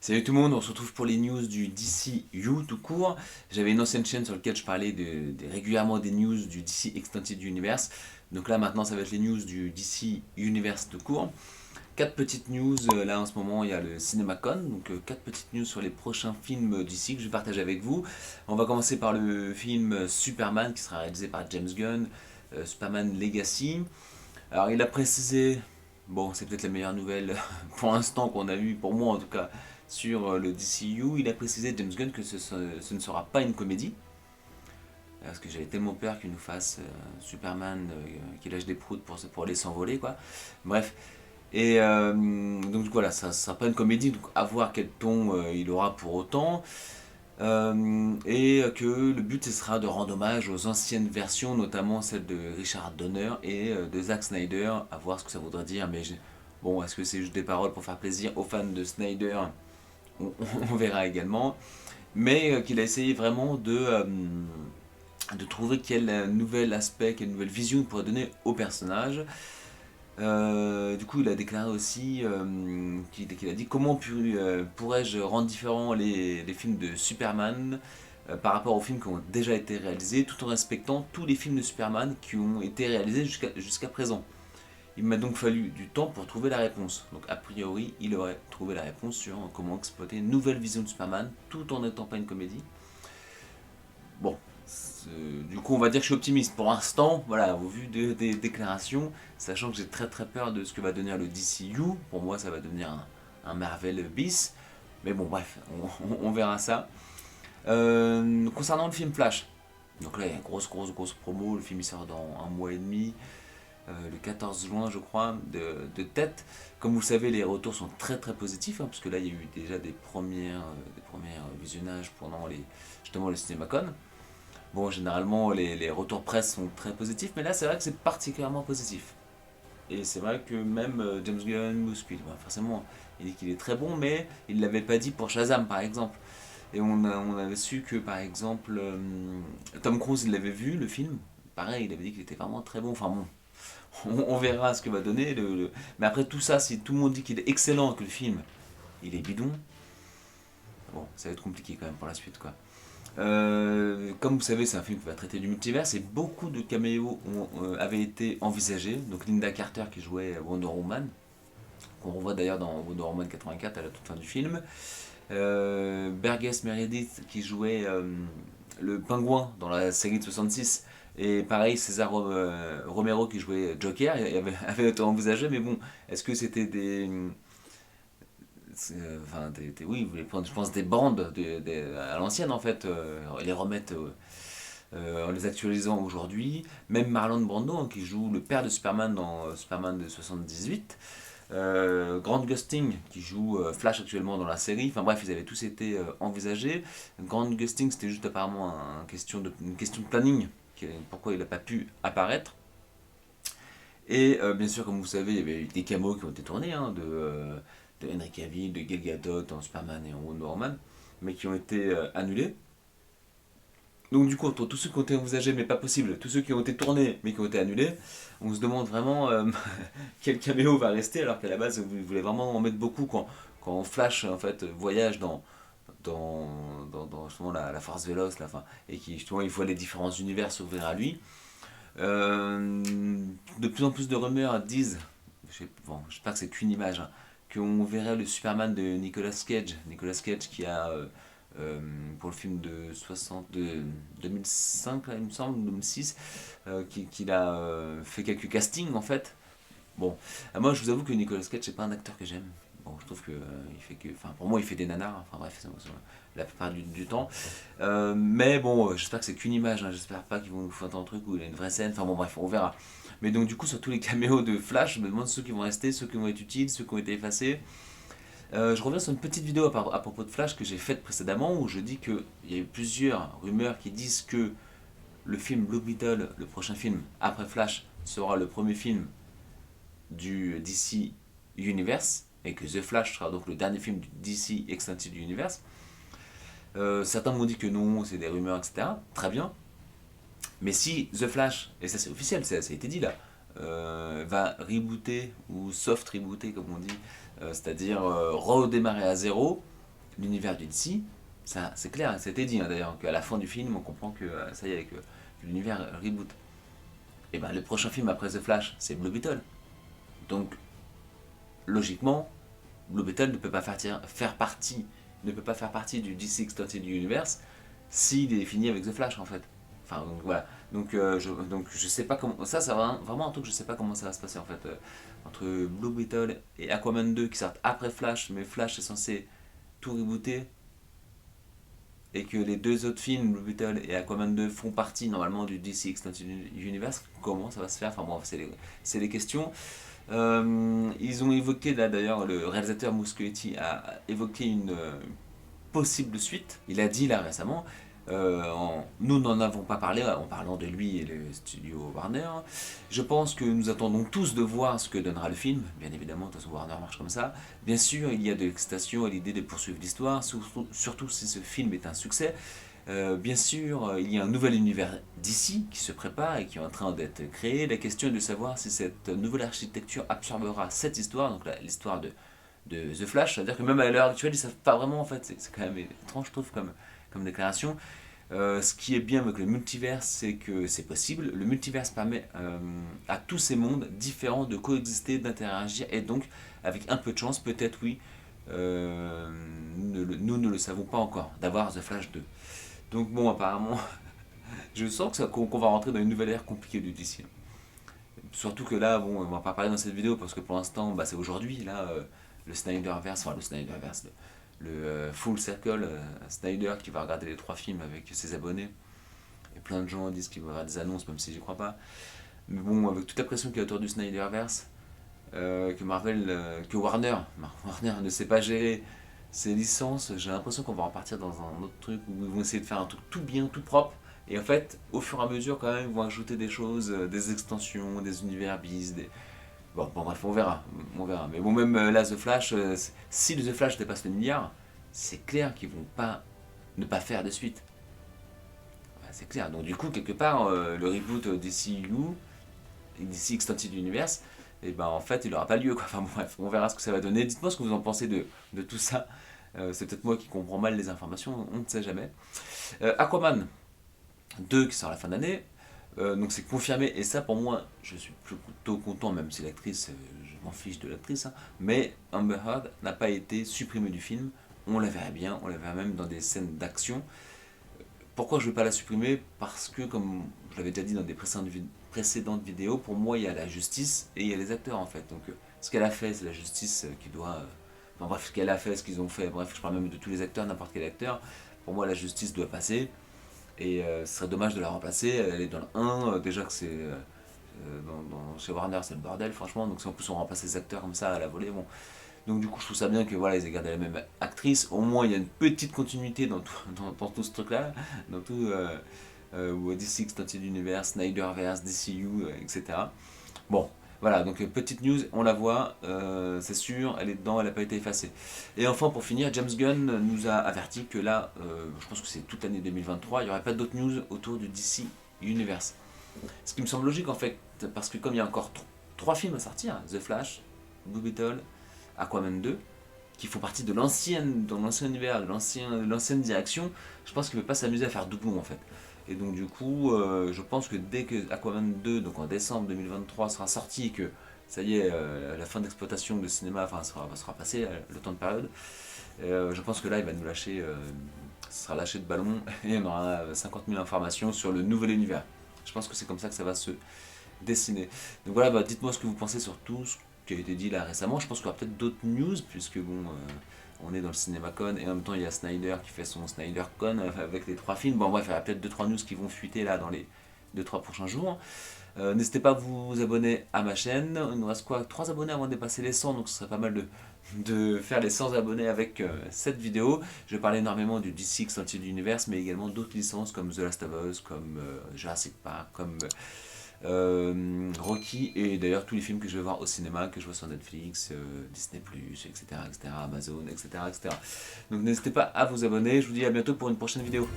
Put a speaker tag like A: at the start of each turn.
A: Salut tout le monde, on se retrouve pour les news du DCU tout court. J'avais une ancienne chaîne sur laquelle je parlais régulièrement des news du DC Extended Universe. Donc là maintenant ça va être les news du DC Universe tout court. Quatre petites news, là en ce moment il y a le CinemaCon, donc quatre petites news sur les prochains films DC que je vais partager avec vous. On va commencer par le film Superman qui sera réalisé par James Gunn, Superman Legacy. Alors il a précisé, bon c'est peut-être la meilleure nouvelle pour l'instant qu'on a eu, pour moi en tout cas, sur le DCU, il a précisé, James Gunn, que ce ne sera pas une comédie. Parce que j'avais tellement peur qu'il nous fasse Superman qui lâche des proutes pour aller s'envoler, quoi. Bref. Et donc voilà, ça ne sera pas une comédie, donc à voir quel ton il aura pour autant. Et que le but ce sera de rendre hommage aux anciennes versions, notamment celle de Richard Donner et de Zack Snyder, à voir ce que ça voudrait dire. Mais bon, est-ce que c'est juste des paroles pour faire plaisir aux fans de Snyder? On verra également, mais qu'il a essayé vraiment de trouver quel nouvel aspect, quelle nouvelle vision il pourrait donner au personnage. Du coup, il a déclaré aussi qu'il a dit comment pourrais-je rendre différents les films de Superman par rapport aux films qui ont déjà été réalisés, tout en respectant tous les films de Superman qui ont été réalisés jusqu'à présent. Il m'a donc fallu du temps pour trouver la réponse. Donc a priori, il aurait trouvé la réponse sur comment exploiter une nouvelle vision de Superman tout en n'étant pas une comédie. Bon, du coup on va dire que je suis optimiste. Pour l'instant, voilà, au vu des déclarations, sachant que j'ai très très peur de ce que va devenir le DCU, pour moi ça va devenir un Marvel bis. Mais bon bref, on verra ça. Concernant le film Flash, donc là il y a une grosse promo, le film il sort dans un mois et demi. Le 14 juin, je crois, de tête. Comme vous le savez, les retours sont très très positifs, hein, parce que là, il y a eu déjà des premiers visionnages pendant justement le CinemaCon. Bon, généralement, les retours presse sont très positifs, mais là, c'est vrai que c'est particulièrement positif. Et c'est vrai que même James Gunn bouscule. Bah, forcément, il dit qu'il est très bon, mais il ne l'avait pas dit pour Shazam, par exemple. Et on avait su que, par exemple, Tom Cruise, il l'avait vu, le film. Pareil, il avait dit qu'il était vraiment très bon. Enfin bon, on verra ce que va donner. Mais après tout ça, si tout le monde dit qu'il est excellent, que le film il est bidon, bon, ça va être compliqué quand même pour la suite, quoi. Comme vous savez, c'est un film qui va traiter du multivers et beaucoup de caméos avaient été envisagés. Donc Linda Carter qui jouait Wonder Woman, qu'on revoit d'ailleurs dans Wonder Woman 84 à la toute fin du film. Burgess Meredith qui jouait le pingouin dans la série de 66. Et pareil, César Romero qui jouait Joker avait été envisagé, mais bon, est-ce que c'était enfin, oui, vous voulez prendre, je pense, des bandes à l'ancienne en fait, les remettre en les actualisant aujourd'hui. Même Marlon Brando, hein, qui joue le père de Superman dans Superman de 78. Grant Gustin qui joue Flash actuellement dans la série. Enfin bref, ils avaient tous été envisagés. Grant Gustin, c'était juste apparemment une question de planning, pourquoi il n'a pas pu apparaître. Et bien sûr, comme vous savez, il y avait eu des cameos qui ont été tournés, hein, de Henry Cavill, de Gal Gadot en Superman et en Wonder Woman, mais qui ont été annulés. Donc du coup, entre tous ceux qui ont été envisagés mais pas possible, tous ceux qui ont été tournés mais qui ont été annulés, on se demande vraiment quel caméo va rester, alors qu'à la base vous voulez vraiment en mettre beaucoup quand Flash en fait voyage dans justement la force véloce, la fin, et qui justement il voit les différents univers s'ouvrir à lui. De plus en plus de rumeurs disent, bon, j'espère que c'est qu'une image, hein, qu'on verrait le Superman de Nicolas Cage. Nicolas Cage qui a, pour le film de 2005, là, il me semble, 2006, qu'il a fait quelques castings en fait. Bon, moi je vous avoue que Nicolas Cage, c'est pas un acteur que j'aime. Bon, je trouve que il fait que, enfin pour moi il fait des nanars. Enfin bref, la plupart du temps. Mais bon, j'espère que c'est qu'une image. Hein, j'espère pas qu'ils vont nous faire un truc où il y a une vraie scène. Enfin bon bref, on verra. Mais donc du coup sur tous les caméos de Flash, je me demande ceux qui vont rester, ceux qui vont être utiles, ceux qui ont été effacés. Je reviens sur une petite vidéo à propos de Flash que j'ai faite précédemment où je dis qu'il y a eu plusieurs rumeurs qui disent que le film Blue Beetle, le prochain film après Flash, sera le premier film du DC Universe et que The Flash sera donc le dernier film du DC Extended Universe. Certains m'ont dit que non, c'est des rumeurs, etc. Très bien. Mais si The Flash, et ça c'est officiel, ça a été dit là, va rebooter ou soft rebooter comme on dit, c'est-à-dire redémarrer à zéro, l'univers du DC, ça c'est clair, ça a été dit hein, d'ailleurs, qu'à la fin du film, on comprend que ça y est, que l'univers reboot. Et ben le prochain film après The Flash, c'est Blue Beetle. Donc, logiquement, Blue Beetle ne peut pas faire partie du DC Extended Universe s'il est fini avec The Flash en fait. Enfin, donc voilà. Donc, je sais pas comment. Ça, c'est vraiment un truc, je sais pas comment ça va se passer en fait. Entre Blue Beetle et Aquaman 2 qui sortent après Flash, mais Flash est censé tout rebooter. Et que les deux autres films, Blue Beetle et Aquaman 2, font partie normalement du DC Extended Universe. Comment ça va se faire? Enfin bon, c'est les questions. Ils ont évoqué, là d'ailleurs, le réalisateur Muschietti a évoqué une possible suite. Il a dit là récemment, nous n'en avons pas parlé en parlant de lui et le studio Warner. Je pense que nous attendons tous de voir ce que donnera le film. Bien évidemment, de toute façon Warner marche comme ça. Bien sûr, il y a de l'excitation à l'idée de poursuivre l'histoire, surtout si ce film est un succès. Bien sûr, il y a un nouvel univers d'ici qui se prépare et qui est en train d'être créé. La question est de savoir si cette nouvelle architecture absorbera cette histoire, donc l'histoire de The Flash. C'est-à-dire que même à l'heure actuelle, ils ne savent pas vraiment, en fait, c'est quand même étrange, je trouve, comme déclaration. Ce qui est bien avec le multivers, c'est que c'est possible. Le multivers permet à tous ces mondes différents de coexister, d'interagir, et donc, avec un peu de chance, peut-être oui, nous ne le savons pas encore, d'avoir The Flash 2. Donc bon, apparemment, je sens qu'on va rentrer dans une nouvelle ère compliquée du DC. Surtout que là, bon, on va pas parler dans cette vidéo parce que pour l'instant, bah, c'est aujourd'hui, là, le Snyderverse, enfin le Snyderverse, le Full Circle, Snyder qui va regarder les 3 films avec ses abonnés. Et plein de gens disent qu'il va y avoir des annonces, même si j'y crois pas. Mais bon, avec toute la pression qu'il y a autour du Snyderverse, que Warner ne sait pas gérer ses licences, j'ai l'impression qu'on va repartir dans un autre truc où ils vont essayer de faire un truc tout bien, tout propre. Et en fait, au fur et à mesure, quand même, ils vont ajouter des choses, des extensions, des univers bis, bon, bref, on verra. Mais bon, même là, The Flash, si The Flash dépasse le milliard, c'est clair qu'ils vont pas ne pas faire de suite. Ouais, c'est clair. Donc du coup, quelque part, le reboot DCU, DC Extended Universe, et ben en fait, il n'aura pas lieu, quoi. Enfin bon, bref, on verra ce que ça va donner. Dites-moi ce que vous en pensez de tout ça. C'est peut-être moi qui comprends mal les informations, on ne sait jamais. Aquaman 2 qui sort à la fin d'année. Donc c'est confirmé, et ça pour moi, je suis plutôt content, même si l'actrice, je m'en fiche de l'actrice, hein, mais Amber Heard n'a pas été supprimée du film. On la verrait bien, on la verrait même dans des scènes d'action. Pourquoi je ne vais pas la supprimer? Parce que, comme je l'avais déjà dit dans des précédentes vidéos, pour moi il y a la justice et il y a les acteurs en fait. Donc ce qu'elle a fait, c'est la justice qui doit. Enfin bref, ce qu'elle a fait, ce qu'ils ont fait, bref, je parle même de tous les acteurs, n'importe quel acteur. Pour moi, la justice doit passer. Et ce serait dommage de la remplacer. Elle est dans le 1, déjà que c'est. Chez Warner, c'est le bordel, franchement. Donc si en plus on remplace les acteurs comme ça à la volée, bon. Donc du coup, je trouve ça bien que voilà, ils aient gardé la même actrice. Au moins, il y a une petite continuité dans tout ce truc-là, dans tout DC Extended Universe, Snyderverse, DCU, etc. Bon, voilà, donc petite news, on la voit, c'est sûr, elle est dedans, elle n'a pas été effacée. Et enfin, pour finir, James Gunn nous a averti que là, je pense que c'est toute l'année 2023, il n'y aurait pas d'autres news autour du DC Universe. Ce qui me semble logique en fait, parce que comme il y a encore 3 films à sortir, The Flash, Blue Beetle, Aquaman 2, qui font partie de l'ancien univers, de l'ancienne direction, je pense qu'il ne veut pas s'amuser à faire doublon en fait. Et donc du coup, je pense que dès que Aquaman 2, donc en décembre 2023, sera sorti, et que ça y est, la fin d'exploitation de cinéma sera passée, le temps de période, je pense que là, il va nous lâcher, ça sera lâché de ballon, et on aura 50 000 informations sur le nouvel univers. Je pense que c'est comme ça que ça va se dessiner. Donc voilà, bah, dites-moi ce que vous pensez sur tout ce qui a été dit là récemment. Je pense qu'il y aura peut-être d'autres news, puisque bon, on est dans le CinemaCon, et en même temps il y a Snyder qui fait son SnyderCon avec les 3 films. Bon bref, il y a peut-être 2-3 news qui vont fuiter là dans les 2-3 prochains jours. N'hésitez pas à vous abonner à ma chaîne. Il nous reste quoi, 3 abonnés avant de dépasser les 100, donc ce serait pas mal de faire les 100 abonnés avec cette vidéo. Je vais parler énormément du DC Extended Universe, mais également d'autres licences comme The Last of Us, comme Jurassic Park, comme Rocky, et d'ailleurs tous les films que je vais voir au cinéma, que je vois sur Netflix, Disney+, etc., Amazon, etc. Donc n'hésitez pas à vous abonner. Je vous dis à bientôt pour une prochaine vidéo.